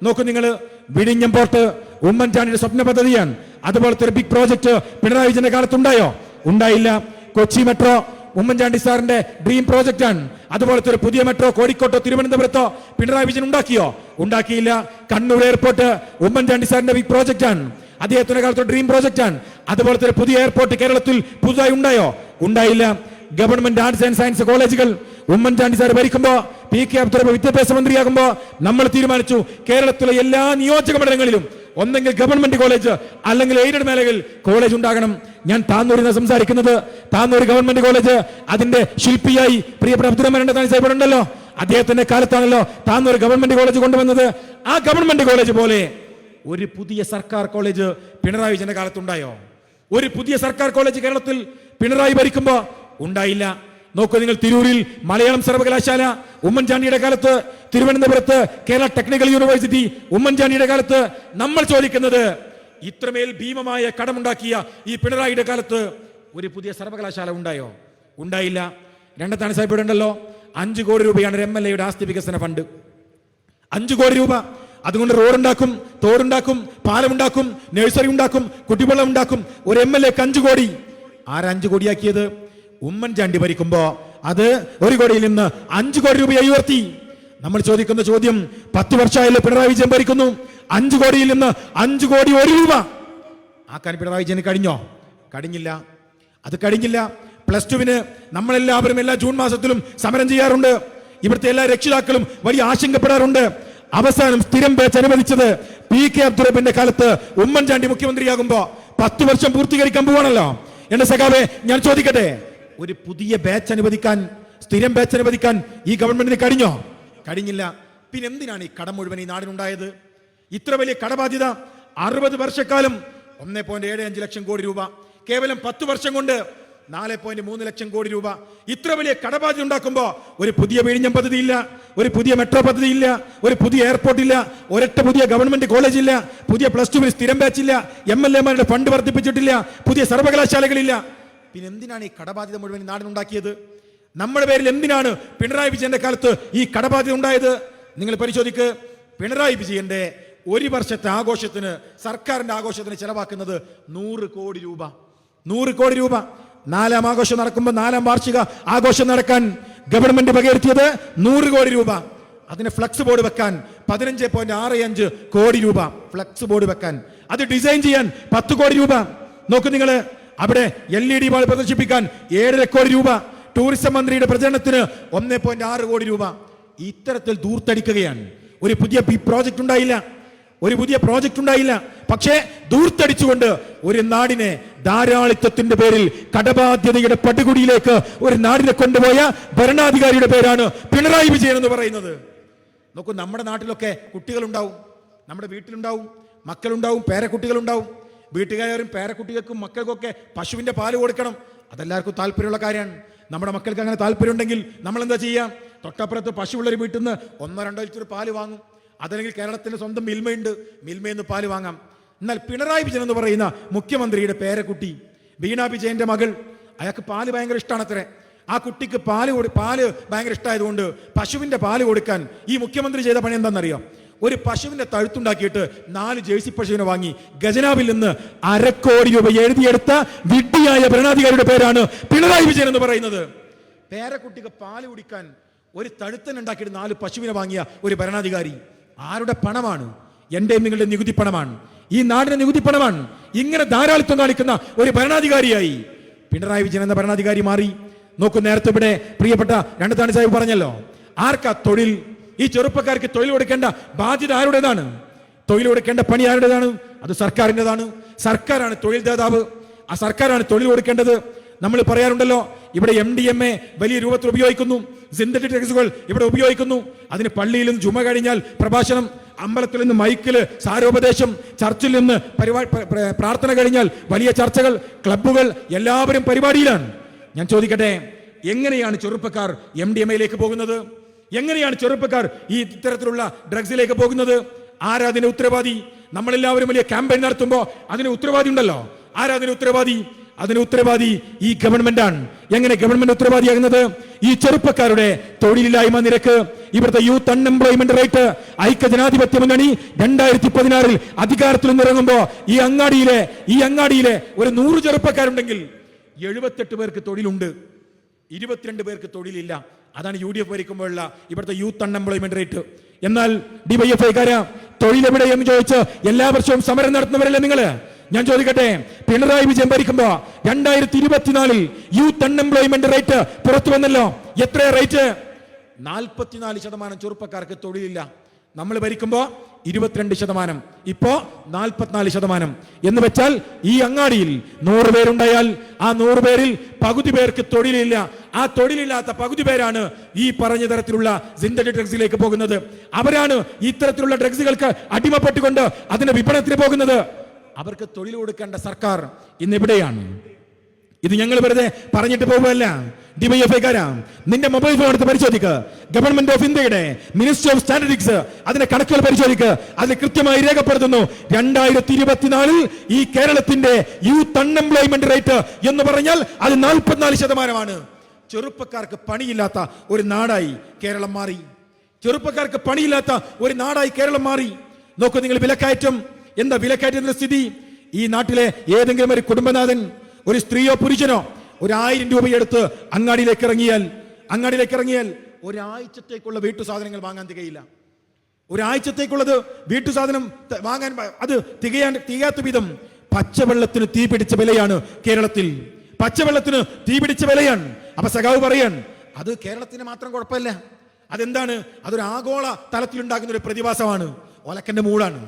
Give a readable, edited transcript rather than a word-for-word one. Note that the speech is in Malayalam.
നോക്കൂ നിങ്ങൾ, വിഴിഞ്ഞം പോർട്ട് ഉമ്മൻചാണ്ടിയുടെ സ്വപ്ന പദ്ധതിയാണ്. അതുപോലത്തെ ഒരു ബിഗ് പ്രോജക്ട് പിണറായി വിജയന്റെ കാലത്തുണ്ടായോ? ഉണ്ടായില്ല. കൊച്ചി മെട്രോ ഉമ്മൻചാണ്ടി സാറിന്റെ ഡ്രീം പ്രോജക്റ്റ് ആണ്. അതുപോലത്തെ ഒരു പുതിയ മെട്രോ കോഴിക്കോട്ടോ തിരുവനന്തപുരത്തോ പിണറായി വിജയൻ ഉണ്ടാക്കിയോ? ഉണ്ടാക്കിയില്ല. കണ്ണൂർ എയർപോർട്ട് ഉമ്മൻചാണ്ടി സാറിന്റെ ബിഗ് പ്രോജക്റ്റ് ആണ്, അദ്ദേഹത്തിന്റെ കാലത്ത് ഡ്രീം പ്രോജക്റ്റ് ആണ്. അതുപോലത്തെ ഒരു പുതിയ എയർപോർട്ട് കേരളത്തിൽ പുതുതായി ഉണ്ടായോ? ഉണ്ടായില്ല. ഗവൺമെന്റ് ആർട്സ് ആൻഡ് സയൻസ് കോളേജുകൾ ഉമ്മൻചാണ്ടി സാർ ഭരിക്കുമ്പോ, പി.കെ. അബ്ദുൾ റഹ്മാൻ വിദ്യാഭ്യാസ മന്ത്രിയാകുമ്പോ നമ്മൾ തീരുമാനിച്ചു കേരളത്തിലെ എല്ലാ നിയോജക മണ്ഡലങ്ങളിലും ഒന്നെങ്കിൽ ഗവൺമെന്റ് കോളേജ് അല്ലെങ്കിൽ എയ്ഡഡ് മേഖലയിൽ കോളേജ് ഉണ്ടാകണം. ഞാൻ താന്നൂരിൽ നിന്ന് സംസാരിക്കുന്നത്. താന്നൂർ ഗവൺമെന്റ് കോളേജ് അതിന്റെ ശില്പിയായി പ്രിയപ്പെട്ട അബ്ദുൾ റഹ്മാൻ സാഹിബ് ഉണ്ടല്ലോ, അദ്ദേഹത്തിന്റെ കാലത്താണല്ലോ താന്നൂർ ഗവൺമെന്റ് കോളേജ് കൊണ്ടുവന്നത്. ആ ഗവൺമെന്റ് കോളേജ് പോലെ ഒരു പുതിയ സർക്കാർ കോളേജ് പിണറായി വിജയന്റെ കാലത്തുണ്ടായോ? ഒരു പുതിയ സർക്കാർ കോളേജ് കേരളത്തിൽ പിണറായി ഭരിക്കുമ്പോ ഉണ്ടായില്ല. നോക്കൂ നിങ്ങൾ, തിരൂരിൽ മലയാളം സർവകലാശാല ഉമ്മൻചാണ്ടിയുടെ കാലത്ത്, തിരുവനന്തപുരത്ത് കേരള ടെക്നിക്കൽ യൂണിവേഴ്സിറ്റി ഉമ്മൻചാണ്ടിയുടെ കാലത്ത്. നമ്മൾ ചോദിക്കുന്നത്, ഇത്രമേൽ ഭീമമായ കടമുണ്ടാക്കിയ ഈ പിണറായിയുടെ കാലത്ത് ഒരു പുതിയ സർവകലാശാല ഉണ്ടായോ? ഉണ്ടായില്ല. രണ്ടത്താണ് സാഹിബ് ഉണ്ടല്ലോ, 5 കോടി രൂപയാണ് ഒരു MLA ആസ്തി വികസന ഫണ്ട്. 5 കോടി രൂപ. അതുകൊണ്ട് റോഡുണ്ടാക്കും, തോടുണ്ടാക്കും, പാലമുണ്ടാക്കും, നഴ്സറി ഉണ്ടാക്കും, കുട്ടിവെള്ളം ഉണ്ടാക്കും. ഒരു MLAക്ക് 5 കോടി. ആരാ 5 കോടിയാക്കിയത്? ഉമ്മൻചാണ്ടി ഭരിക്കുമ്പോ അത് 1 കോടിയിൽ നിന്ന് 5 കോടി രൂപയായി ഉയർത്തി. നമ്മൾ ചോദിക്കുന്ന ചോദ്യം, 10 വർഷമായല്ലോ പിണറായി വിജയൻ ഭരിക്കുന്നു, 5 കോടിയിൽ നിന്ന് 5 കോടി 1 രൂപ ആക്കാൻ പിണറായി വിജയന് കഴിഞ്ഞോ? കഴിഞ്ഞില്ല. അത് കഴിഞ്ഞില്ല. +2-ന് നമ്മളെല്ലാവരും എല്ലാ ജൂൺ മാസത്തിലും സമരം ചെയ്യാറുണ്ട്. ഇവിടുത്തെ എല്ലാ രക്ഷിതാക്കളും വലിയ ആശങ്കപ്പെടാറുണ്ട്. അവസാനം സ്ഥിരം ബാച്ച് അനുവദിച്ചത് പി.കെ. അബ്ദുൾ റഹ്മാന്റെ കാലത്ത് ഉമ്മൻചാണ്ടി മുഖ്യമന്ത്രിയാകുമ്പോ 10 വർഷം പൂർത്തീകരിക്കാൻ പോവാണല്ലോ. എന്റെ സഖാവേ, ഞാൻ ചോദിക്കട്ടെ, ഒരു പുതിയ ബാച്ച് അനുവദിക്കാൻ, സ്ഥിരം ബാച്ച് അനുവദിക്കാൻ ഈ ഗവൺമെന്റിന് കഴിഞ്ഞോ? കഴിഞ്ഞില്ല. പിന്നെ എന്തിനാണ് ഈ കടം മുഴുവൻ ഈ നാടിനുണ്ടായത്? ഇത്ര വലിയ കടബാധ്യത 60 വർഷക്കാലം 1.75 ലക്ഷം കോടി രൂപ, കേവലം 10 വർഷം കൊണ്ട് 4.3 ലക്ഷം കോടി രൂപ. ഇത്ര വലിയ കടബാധ്യത ഉണ്ടാക്കുമ്പോ ഒരു പുതിയ വിഴിഞ്ഞം പദ്ധതി ഇല്ല, ഒരു പുതിയ മെട്രോ പദ്ധതി ഇല്ല, ഒരു പുതിയ എയർപോർട്ട് ഇല്ല, ഒരൊറ്റ പുതിയ ഗവൺമെന്റ് കോളേജ് ഇല്ല, പുതിയ +2-ന് സ്ഥിരം ബാച്ച് ഇല്ല, MLA-മാരുടെ ഫണ്ട് വർദ്ധിപ്പിച്ചിട്ടില്ല, പുതിയ സർവകലാശാലകളില്ല. പിന്നെ എന്തിനാണ് ഈ കടബാധ്യത മുഴുവൻ നാടിനുണ്ടാക്കിയത്? നമ്മുടെ പേരിൽ എന്തിനാണ് പിണറായി വിജയന്റെ കാലത്ത് ഈ കടബാധ്യത ഉണ്ടായത്? നിങ്ങൾ പരിശോധിക്ക്. പിണറായി വിജയന്റെ 1 വർഷത്തെ ആഘോഷത്തിന്, സർക്കാരിന്റെ ആഘോഷത്തിന് ചെലവാക്കുന്നത് 100 കോടി രൂപ. 100 കോടി രൂപ. 4ാം ആഘോഷം നടക്കുമ്പോൾ, 4ാം വാർഷിക ആഘോഷം നടക്കാൻ ഗവൺമെന്റ് വകയിരുത്തിയത് 100 കോടി രൂപ. അതിന് ഫ്ലക്സ് ബോർഡ് വെക്കാൻ 15.65 കോടി രൂപ. ഫ്ലക്സ് ബോർഡ് വെക്കാൻ, അത് ഡിസൈൻ ചെയ്യാൻ 10 കോടി രൂപ. നോക്കൂ നിങ്ങൾ, അവിടെ LED വാൾ പ്രദർശിപ്പിക്കാൻ 7.5 കോടി രൂപ. ടൂറിസം മന്ത്രിയുടെ പ്രചരണത്തിന് 1.6 കോടി രൂപ. ഇത്തരത്തിൽ ദൂർത്തടിക്കുകയാണ്. ഒരു പുതിയ പ്രോജക്റ്റ് ഉണ്ടായില്ല, ഒരു പുതിയ പ്രോജക്റ്റ് ഉണ്ടായില്ല. പക്ഷേ ദൂർത്തടിച്ചുകൊണ്ട് ഒരു നാടിനെ ധാരാളിത്തത്തിന്റെ പേരിൽ കടബാധ്യതയുടെ പടുകുടിയിലേക്ക് ഒരു നാടിനെ കൊണ്ടുപോയ ഭരണാധികാരിയുടെ പേരാണ് പിണറായി വിജയൻ എന്ന് പറയുന്നത്. നോക്കൂ, നമ്മുടെ നാട്ടിലൊക്കെ കുട്ടികളുണ്ടാവും, നമ്മുടെ വീട്ടിലുണ്ടാവും, മക്കളുണ്ടാവും, പേരക്കുട്ടികളുണ്ടാവും. വീട്ടുകാരും പേരക്കുട്ടികൾക്കും മക്കൾക്കൊക്കെ പശുവിന്റെ പാല് കൊടുക്കണം. അതെല്ലാവർക്കും താല്പര്യമുള്ള കാര്യമാണ്. നമ്മുടെ മക്കൾക്ക് അങ്ങനെ താല്പര്യം ഉണ്ടെങ്കിൽ നമ്മൾ എന്താ ചെയ്യാം? തൊട്ടപ്പുറത്ത് പശുവുള്ളൊരു വീട്ടിൽ നിന്ന് 1-2 ലിറ്റർ പാല് വാങ്ങും. അതല്ലെങ്കിൽ കേരളത്തിന്റെ സ്വന്തം മിൽമയുണ്ട്, മിൽമയിൽ നിന്ന് പാല് വാങ്ങാം. എന്നാൽ പിണറായി വിജയൻ എന്ന് പറയുന്ന മുഖ്യമന്ത്രിയുടെ പേരക്കുട്ടി, വീണ വിജയന്റെ മകൾ, അയാൾക്ക് പാല് ഭയങ്കര ഇഷ്ടമാണത്രേ. ആ കുട്ടിക്ക് പാല് ഭയങ്കര ഇഷ്ടമായതുകൊണ്ട് പശുവിന്റെ പാല് കൊടുക്കാൻ ഈ മുഖ്യമന്ത്രി ചെയ്ത പണി എന്താണെന്നറിയാം? ഒരു പശുവിന്റെ തഴുത്തുണ്ടാക്കിയിട്ട് 4 ജേഴ്സി പശുവിനെ വാങ്ങി ഗജനാവിൽ നിന്ന് 1/2 കോടി രൂപ എഴുതിയെടുത്ത വിഡ്ഢിയായ ഭരണാധികാരിയുടെ പേരാണ് പിണറായി വിജയൻ എന്ന് പറയുന്നത്. പേരക്കുട്ടിക്ക് പാല് കുടിക്കാൻ ഒരു തഴുത്തനുണ്ടാക്കിയിട്ട് 4 പശുവിനെ വാങ്ങിയ ഒരു ഭരണാധികാരി. ആരുടെ പണമാണ്? എന്റെയും നിങ്ങളുടെ നികുതി പണമാണ്, ഈ നാടിന്റെ നികുതി പണമാണ്. ഇങ്ങനെ ധാരാളിത്വം കാണിക്കുന്ന ഒരു ഭരണാധികാരിയായി പിണറായി വിജയൻ എന്ന ഭരണാധികാരി മാറി. നോക്കൂ, നേരത്തെ ഇവിടെ പ്രിയപ്പെട്ട രണ്ടത്താണി സാഹിബ് പറഞ്ഞല്ലോ, ആർക്കാ തൊഴിൽ? ഈ ചെറുപ്പക്കാർക്ക് തൊഴിൽ കൊടുക്കേണ്ട ബാധ്യത ആരുടേതാണ്? തൊഴിൽ കൊടുക്കേണ്ട പണി ആരുടേതാണ്? അത് സർക്കാരിൻ്റെതാണ്. സർക്കാരാണ് തൊഴിൽ ദാതാവ്. ആ സർക്കാരാണ് തൊഴിൽ കൊടുക്കേണ്ടത്. നമ്മൾ പറയാറുണ്ടല്ലോ, ഇവിടെ MDMA വലിയ രൂപത്തിൽ ഉപയോഗിക്കുന്നു, സിന്തറ്റിക് ഡ്രഗ്സുകൾ ഇവിടെ ഉപയോഗിക്കുന്നു. അതിന് പള്ളിയിൽ നിന്ന് ജുമ കഴിഞ്ഞാൽ പ്രഭാഷണം, അമ്പലത്തിൽ നിന്ന് മൈക്കില് സാരോപദേശം, ചർച്ചിൽ നിന്ന് പ്രാർത്ഥന കഴിഞ്ഞാൽ വലിയ ചർച്ചകൾ, ക്ലബ്ബുകൾ, എല്ലാവരും പരിപാടിയിലാണ്. ഞാൻ ചോദിക്കട്ടെ, എങ്ങനെയാണ് ചെറുപ്പക്കാർ MDMA-യിലേക്ക് പോകുന്നത്? എങ്ങനെയാണ് ചെറുപ്പക്കാർ ഈ ഇത്തരത്തിലുള്ള ഡ്രഗ്സിലേക്ക് പോകുന്നത്? ആരാ അതിന്റെ ഉത്തരവാദി? നമ്മളെല്ലാവരും വലിയ ക്യാമ്പയിൻ നടത്തുമ്പോൾ അതിന് ഉത്തരവാദി ഉണ്ടല്ലോ. ആരാ അതിന് ഉത്തരവാദി? അതിന് ഉത്തരവാദി ഈ ഗവൺമെന്റാണ്. എങ്ങനെ ഗവൺമെന്റ് ഉത്തരവാദിയാകുന്നത്? ഈ ചെറുപ്പക്കാരുടെ തൊഴിലില്ലായ്മ നിരക്ക്, ഇവിടുത്തെ യൂത്ത് അൺഎംപ്ലോയ്മെന്റ് റേറ്റ്. ഐക്യജനാധിപത്യ മുന്നണി 2016 അധികാരത്തിൽ നിന്നിറങ്ങുമ്പോ ഈ അങ്ങാടിയിലെ ഒരു 100 ചെറുപ്പക്കാരുണ്ടെങ്കിൽ 78 പേർക്ക് തൊഴിലുണ്ട്, 22 പേർക്ക് തൊഴിലില്ല. അതാണ് UDF ഭരിക്കുമ്പോഴുള്ള ഇവിടുത്തെ യൂത്ത് അൺഎംപ്ലോയ്മെന്റ് റേറ്റ്. എന്നാൽ ഡിവൈഎഫ്ഐക്കാര തൊഴിലെവിടെ എന്ന് ചോദിച്ച് എല്ലാ വർഷവും സമരം നടത്തുന്നവരല്ലേ നിങ്ങള്? ഞാൻ ചോദിക്കട്ടെ, പിണറായി വിജയൻ ഭരിക്കുമ്പോ 2024 യൂത്ത് അൺഎംപ്ലോയ്മെന്റ് റേറ്റ് പുറത്തു വന്നല്ലോ. എത്രയാ റേറ്റ്? 44% ചെറുപ്പക്കാർക്ക് തൊഴിലില്ല. നമ്മൾ ഭരിക്കുമ്പോ 22%, ഇപ്പോ 44%. എന്ന് വെച്ചാൽ ഈ അങ്ങാടിയിൽ 100 പേരുണ്ടായാൽ ആ 100 പേരിൽ പകുതി പേർക്ക് തൊഴിലില്ല. ആ തൊഴിലില്ലാത്ത പകുതി പേരാണ് ഈ പറഞ്ഞ തരത്തിലുള്ള സിന്തറ്റിക് ഡ്രഗ്സിലേക്ക് പോകുന്നത്. അവരാണ് ഇത്തരത്തിലുള്ള ഡ്രഗ്സുകൾക്ക് അടിമപ്പെട്ടുകൊണ്ട് അതിന്റെ വിപണനത്തിന് പോകുന്നത്. അവർക്ക് തൊഴിൽ കൊടുക്കേണ്ട സർക്കാർ ഇന്ന് എവിടെയാണ്? ഇത് ഞങ്ങൾ വെറുതെ പറഞ്ഞിട്ട് പോകുകയല്ല. ഡിവൈഎഫ്ഐക്കാരാ, നിന്റെ മൊബൈൽ ഫോൺ എടുത്ത് പരിശോധിക്കുക. ഗവൺമെന്റ് ഓഫ് ഇന്ത്യയുടെ മിനിസ്ട്രി ഓഫ് സ്റ്റാറ്റിസ്റ്റിക്സ് അതിന്റെ കണക്കുകൾ പരിശോധിക്കുക. അതിൽ കൃത്യമായി രേഖപ്പെടുത്തുന്നു 2024 ഈ കേരളത്തിന്റെ യൂത്ത് അൺഎംപ്ലോയ്മെന്റ് റേറ്റ് എന്ന് പറഞ്ഞാൽ അത് 44%. ചെറുപ്പക്കാർക്ക് പണിയില്ലാത്ത ഒരു നാടായി കേരളം മാറി. ചെറുപ്പക്കാർക്ക് പണിയില്ലാത്ത ഒരു നാടായി കേരളം മാറി. നോക്കൂ നിങ്ങൾ, വിലക്കയറ്റം. എന്താ വിലക്കയറ്റത്തിന്റെ സ്ഥിതി? ഈ നാട്ടിലെ ഏതെങ്കിലും ഒരു കുടുംബനാഥൻ, ഒരു സ്ത്രീയോ പുരുഷനോ 1000 രൂപയെടുത്ത് അങ്ങാടിയിലേക്ക് ഇറങ്ങിയാൽ ഒരാഴ്ചത്തേക്കുള്ള വീട്ടുസാധനങ്ങൾ വാങ്ങാൻ തികയില്ല. ഒരാഴ്ചത്തേക്കുള്ളത് വീട്ടുസാധനം വാങ്ങാൻ അത് തികയാത്ത വിധം പച്ചവെള്ളത്തിന് തീ പിടിച്ച വിലയാണ് കേരളത്തിൽ. പച്ചവെള്ളത്തിന് തീ പിടിച്ച വിലയാണ്. അപ്പൊ സഖാവ് പറയാൻ അത് കേരളത്തിന് മാത്രം കുഴപ്പമില്ല. അതെന്താണ്? അതൊരു ആഗോള തലത്തിലുണ്ടാകുന്ന ഒരു പ്രതിഭാസമാണ്. ഒലക്കന്റെ മൂടാണ്.